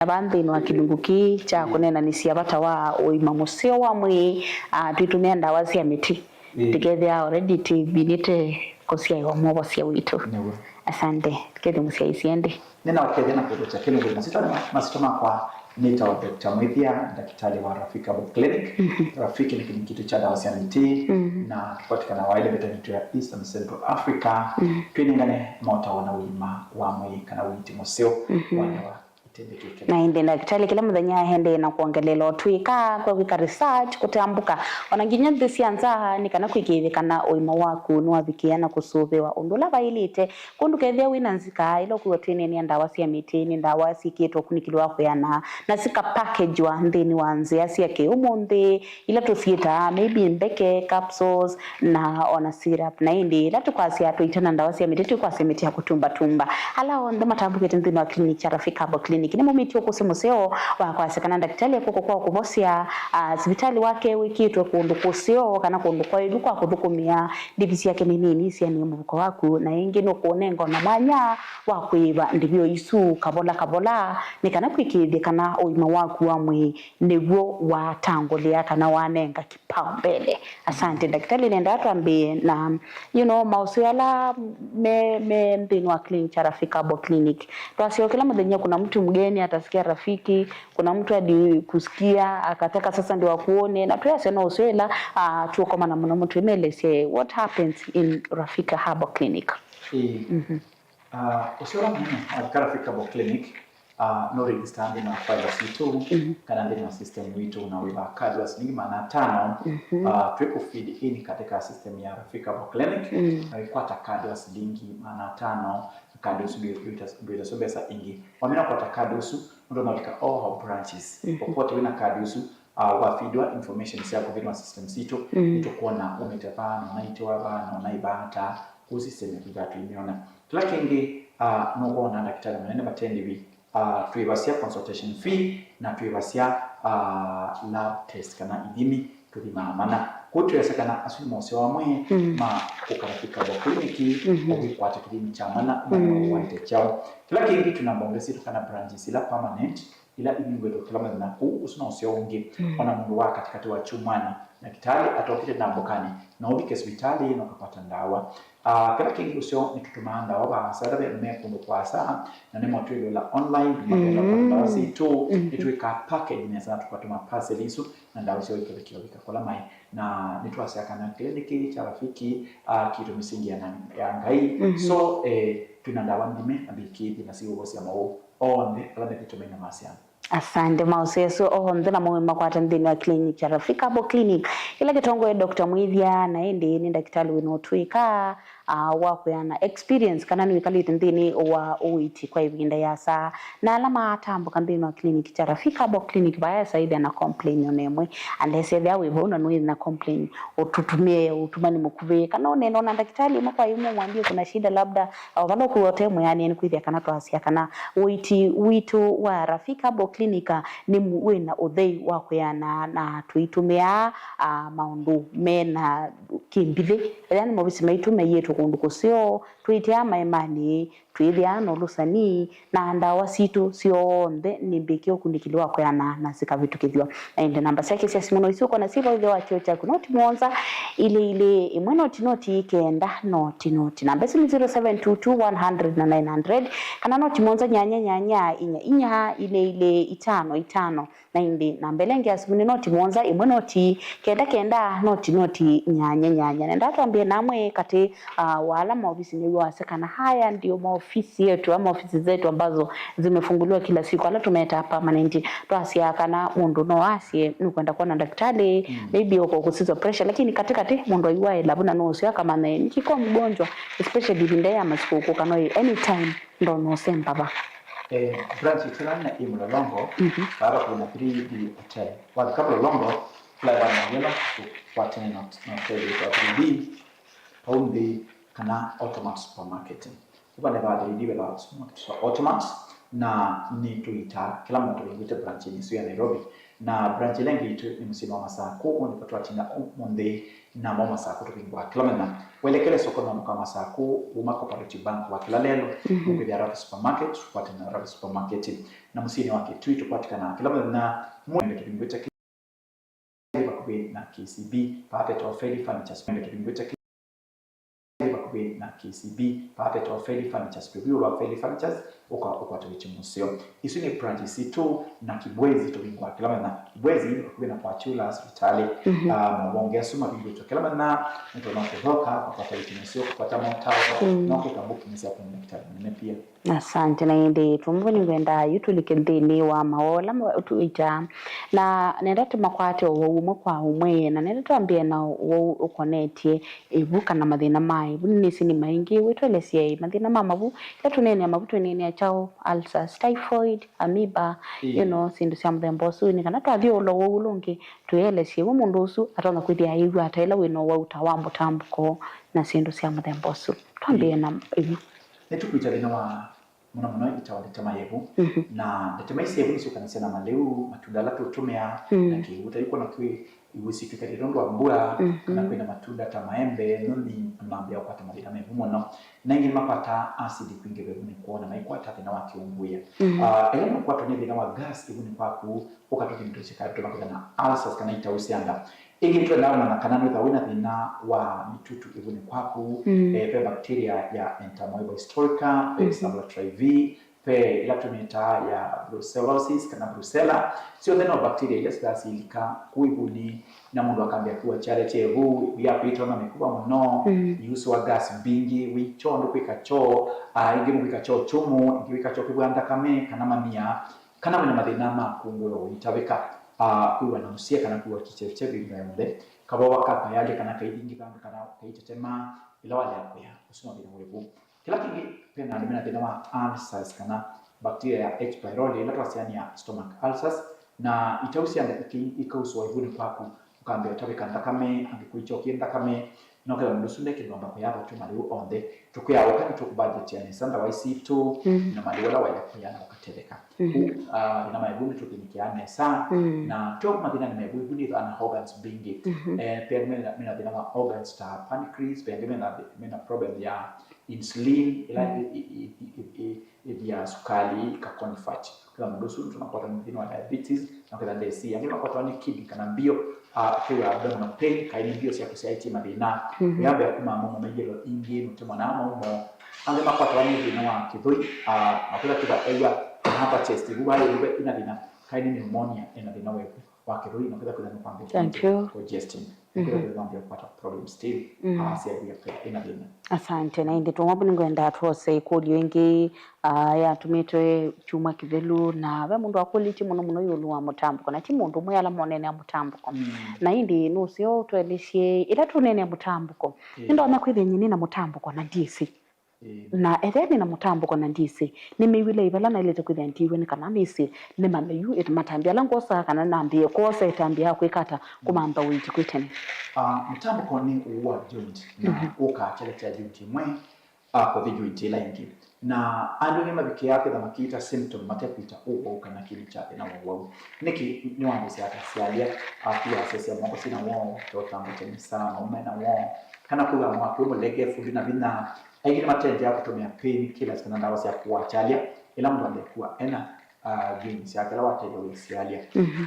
Abandi no akilunguki cha kunena ni siabata wa oima museo wa mwi tuitumia ndawa cia miti together already tibinite kosia yo mobo cia witu. Asante kede musia isiende nina wakede na kudocha kile masitoma kwa nita wa Dr. Mwithia, daktari wa Rafiki Herbal Clinic. Rafiki ni kitu cha dawa cia miti na tupatikana waile betanitu ya East and Central Africa. Twiningane mota wana wima wa mwi kana witi museo wa na inde daktari kila muthenya hende na kuongelelo twika kwa wika research kutambuka onanginya ndisianza ni kana kwikithikana oima waku no abikiana kusubewa undula bailite kundu kethia wina nzika ilo kuwa twine ni ndawa cia miti ni ndawa sikitwa kunikilwa kuyana na sika package wa ndini wanze asia ke umunde ila tusieta maybe mbeke capsules na ona syrup na inde ila tukwasia tuitana ndawa cia miti tukwase miti ya kutumba tumba ala onda matambuke ndini wa clinic cha Rafiki Herbal Clinic ni mumiti okusimuseo wakwasekana daktari akoko kwa kubosia hospitali wake wikitwe kundu kusio kana kundu kwa idu kwa kuthukumia divisi yake nini cia ni mubuko waku na ingi no kuonenga na manya wa kuiba ndivyo isu kabola nikana kwikithia kana oima waku amwe niguo watangulia kana wanenga kipao mbele. Asante daktari nenda atwambie na mausiala me ndini wa clinic cha Rafiki Herbal Clinic twasio kila muthenya kuna mtu mgeni atasikia Rafiki, kuna mtu hadi kusikia akataka sasa ndio akuone na pia na uswela tuko na mtu emelese what happens in Rafiki Herbal Clinic. Uswela mimi Rafiki Herbal Clinic no register na pharmacy tu kana ndani system wetu na wiba kadi shilingi 500 tuko feed in katika system ya Rafiki Herbal Clinic na ipata kadi shilingi 500 kadi bila sobesa ingi wamena kwa kadi ndo nalika all branches popote wina kadi wafidwa information ya kwa system sito nitokuona umetapana unaitwa bana unaibata system ya tuimiona lakini no kuona daktari manene batendi bi tuibasia consultation fee na tuibasia lab test kana idimi tulimamana kutuyesekana asimose wamwe ma kukarafika Clinic obikwata kidimi chamana na wante chao lakini tunabongesi tukana branches ila permanent ila ibingwe dokilama na ku usinose onge ona mundu wa katikati wa chumani na kitali atokite na mbokani na ubike hospitali na kupata ndawa kila kingi usio nitutuma ndawa ba sadabe mmekundu kwa saa na nemo tuilola online mapenda ndawa situ itweka package na sana tukatuma parcel isu na ndawa sio ikabika kola mai na nitwasa kana kliniki cha Rafiki kitu misingi ya ngai so tuna ndawa ndime abiki na sio bosi ya mao onde ala betumena masiana. Asante mauseso ndina mwema kwa ndini wa clinic cha Rafiki Herbal Clinic ila kitongo Dr. Mwithia na ende ni daktari winotwika wako yana experience kana ni kalite ndini wa uiti kwa ibinda yasa na alama atambuka ndini wa clinic cha Rafiki Herbal Clinic baya saidi na complain yonemwe unless they are bona no na complain ututumie utumani mukuve kana oneno na daktari mko yumo mwambie kuna shida labda wala kuote mwani ni kwithia kana twasia kana witu wa Rafiki Herbal Clinic ni wina uthei wako yana na tuitumia maundu mena kimbithe yani mobisi maitume yetu kundu kusio tuitia maimani tuithia no lusani na ndawa situ sio nde nimbikio kundikiliwa kwa yana na sika vitu kithio ende namba yake cia simu no isuko na sifa ile wacho cha kunoti monza ile imwe noti kenda noti namba ni 0722 kana noti monza nyanya inya ile itano na indi namba lenge ya simu noti monza imwe noti kenda noti nyanya nenda tuambie namwe kati wala maofisi ni wasekana haya ndio maofisi yetu ama ofisi zetu ambazo zimefunguliwa kila siku ala tumeta permanent twasia kana mundu no asie nukwenda kuona daktari maybe uko kusizo pressure lakini katika mundu aiwa labuna no sio kama nikiko mgonjwa especially bindaya masiku kana anytime ndo no semba ba branch tunana imulolongo para kuna 3D hotel wa kabla longo la bana yela kupata na hotel ya 3D only kana automat supermarket. Kuba ne ba 3D bela automat na ni tuita kila mtu ingite branch ni ya Nairobi na branch lengi itu ni msimu wa masaa 10 ni patwa tina Monday na mama saa 10 tupingwa kila mena welekele soko na mkama saa 10 uma cooperative bank wa kila lelo kwa Rafi supermarket tupate na Rafi supermarket na msini wake tweet tupatikana kila mena mwende tupingwa na KCB Puppet of Fairly Furnitures mwende tupingwa na KCB Puppet of Fairly Furnitures preview wa Fairly Furnitures uko tuichi museo isu ni branch C2 na Kibwezi tubingwa kila na Kibwezi kwa na Pachula hospitali mbongea suma bingwa kila na mtu na kutoka kwa tuichi museo kupata motao na kutambuka msia kwa daktari na pia asante na inde tumbo ni wenda yutulike ndini wa maola tuita na nenda tumakwate wo kwa umwe na nenda tuambie na wo ukoneti ibuka na mathina mai bunni sini maingi witwelesie mathina mamabu yatunene amabutu nene chao ulcers typhoid amoeba you know sindu cia muthemba su ni kana twathio lo wo ulungi tuyelesie wo mundu usu atonga kwithia igu ataila wino wa utawambo tambuko na sindu cia muthemba su twambie na netukwita thina wa muno itawaleta mayevu na ndetema isevu niso kanisa na maleu matunda la tutumea na kiuta yuko na kwi iwisifika lirondo wa mbura na kwenda matunda ta maembe noni mambia upata madina mevu muno na ingi mapata acid kwingi bevu ni kuona na ikwata thina wa kiunguya ela kwa to thina wa gas ibu ni kwaku ukatoki mtuchika tumakana na ulcers kana itausianga ingi mtu na kanano za wina thina wa mitutu ibu ni kwaku pe bacteria ya Entamoeba historica pe Salmonella V pe ilatumita ya brucellosis kana brucella sio thina wa bacteria ile silika kuibuni na mundu akambia kuwa chale chevu ya pito na mikuba mno yusu wa gas bingi wichondo kwikacho ingi kwikacho chumu ingi kwikacho kibwanda kame kana mamia kana mwana mathina makungwe uitabika kuwa na usia kana kuwa kicheche bimbe kabawa kapa yale kana kaidingi kana kaitetema ila wale ya usoma bila mwevu kila kingi pena ndimena thina wa ulcers kana bacteria ya H pylori ila twasiani ya stomach ulcers na itausiana ikauswa ibuni kwaku ukambia tabika ndakame angikuicho kienda kame nokela mdusunde kidonda kwa yabo tu mali onde tukuya wakati tukubudget yani sanda wa C2 na mali wala waya kuyana ukateleka ina maibuni tukinikiane sana na top madina ni maibuni ni ana organs bingi pia mina dina ma organs ta pancreas pia mina problem ya insulin ila ya sukari ka convert kama mdusu tunapata mdini wa diabetes na kila ndesi yani tunapata ni kidney kana mbio kwa abdominal pain kaini mbio sia kusaiti madina yambe kuma mama majelo ingi mtema na mama ande mapata ni dina wa kidoi akula kiba eya hapa chest ruba ile ina dina kaini pneumonia ina dina wewe wa kidoi na kila mpambe thank you congestion ndio ndio kupata problem still sia ya ina dina asante na indi tumwabu ngwenda twose kodi wengi ya tumitwe chuma kivelu na we mundu akuli ti muno yulu wa mutambuko na ti mundu mwe ala monene ya mutambuko na indi nusio twelishie ila tunene ya mutambuko ndo amakwithe nyini na mutambuko na ndisi na etheni na mutambuko na ndisi nimiwile ibala na ile tukwithe ndiwe ni kana misi ni mameyu matambia langosa kana nambie kosa itambia kwikata kumamba witi kwitene mutambuko ni uwa joint na uka cheleta joint mwe kwa joint ila ingi na ando ni mabiki yake na makita symptom matapita uwa kana kili chake na uwa niki ni wangu siya kasialia pia sesi ya mwako sina wao totambo teni sana umena wao kana kula mwako umo lege fundi na vina aigini matende ya kutumia pain killers kana dawa siya kuwachalia ila mtu alikuwa ena joint yake la wateja wisialia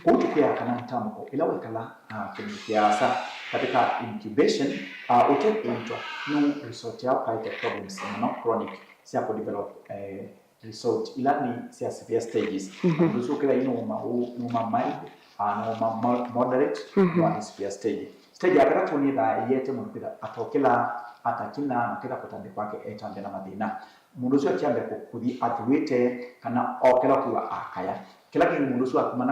utukia kana mtambuko ila wekala kemikiasa katika incubation utakuitwa no resort ya paite problems no chronic siya ku develop resort ila ni siya severe stages ndusu kila ino uma mild no moderate no severe stage ya karatu ni da yete mpira atokela atakina kila kutambe kwake etambe na madina mundu sio kiambe kukuthi atwite kana okela kuwa akaya kila kingi mundu sio akumana